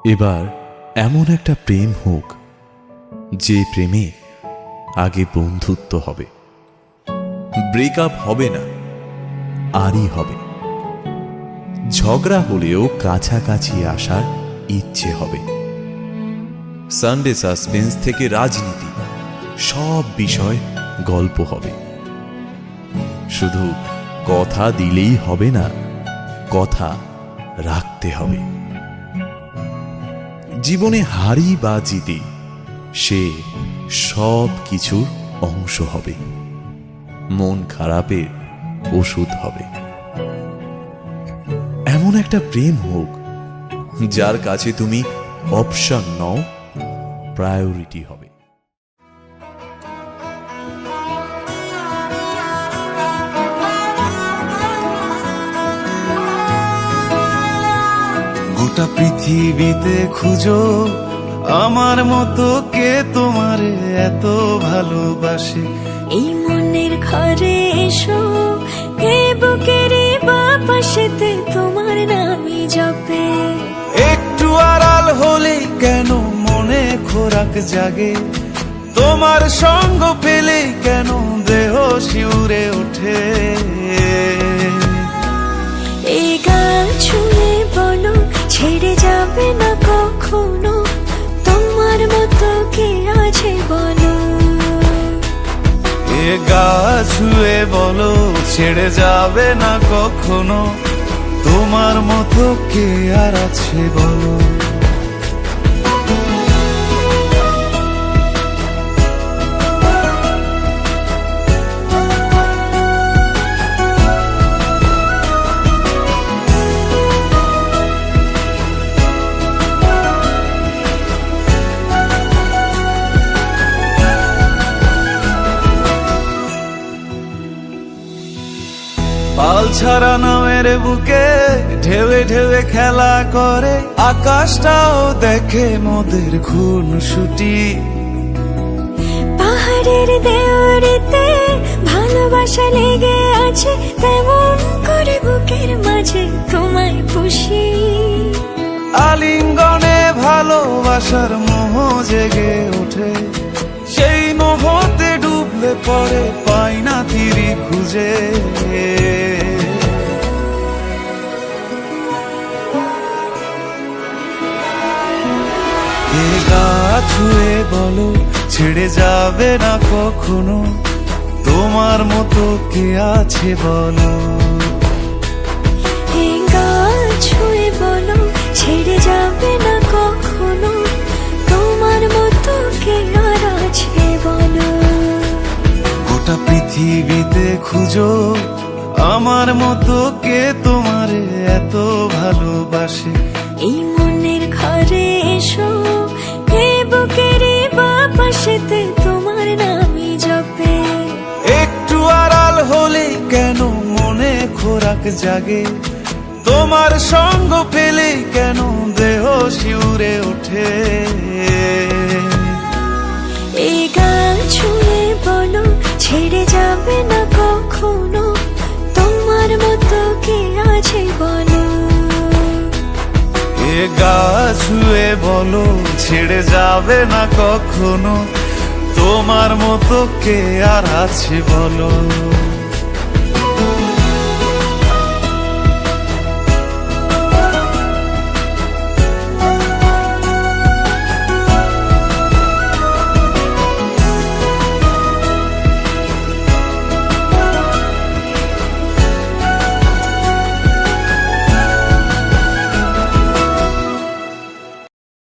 এবার এমন একটা প্রেম হোক যে প্রেমে আগে বন্ধুত্ব হবে, ব্রেকআপ হবে না, আরই হবে। ঝগড়া হলেও কাছাকাছি আসার ইচ্ছে হবে। সানডে সাসপেন্স থেকে রাজনীতি, সব বিষয় গল্প হবে। শুধু কথা দিলেই হবে না, কথা রাখতে হবে। জীবনে হারি বা জিতি, সে সব কিছুর অংশ হবে, মন খারাপের ওষুধ হবে। এমন একটা প্রেম হোক যার কাছে তুমি অপশন নও, প্রায়োরিটি হবে। গোটা পৃথিবীতে খুঁজো আমার মতো কে তোমারে এত ভালোবাসে। এই মনের ঘরে এসো, এ বুকের বাপাশেতে তোমার নামই জপে। একটু আড়াল হলে কেন মনে খোরাক জাগে, তোমার সঙ্গ পেলে কেন দেহ শিউরে ওঠে। এই গান ছুঁয়ে বলো ছেড়ে যাবে না কখনো, তোমার মতো কে আছে বলো। এ গা ছুঁয়ে বলো ছেড়ে যাবে না কখনো, তোমার মতো কে আর আছে বলো। পাল ছাড়া নামের বুকে ঢেউে ঢেউে খেলা করে, আকাশটাও দেখে মোদের খুনসুটি। পাহাড়ের দেওয়ারিতে ভালোবাসা লেগে আছে, তেমন করে বুকের মাঝে তোমায় পুষি। আলিঙ্গনে ভালোবাসার মোহ জেগে ওঠে, সেই মোহতে ডুবলে পড়ে পাই না তীরি খুঁজে। এ গা ছুঁয়ে বলো ছেড়ে যাবে না কখনো, তোমার মতো কে আছে বলো। এই গান ছুঁয়ে বলো ছেড়ে যাবে না কখনো, তোমার মতো কে আর আছে বলো। গোটা পৃথিবীতে খুঁজো আমার মতো কে তোমারে এত ভালোবাসে। এই মনের ঘরে এসো, এ বুকের বাপাশেতে তোমার নামই জপে। একটু আড়াল হলে কেন মনে খোরাক জাগে, তোমার সঙ্গ পেলে কেন দেহ শিউরে ওঠে। এই গান ছুঁয়ে বলো ছেড়ে যাবে না কখনো, তোমার মতো কে আছে বলো। এ গা ছুঁয়ে বলো ছেড়ে যাবে না কখনো, তোমার মতো কে আর আছে বলো।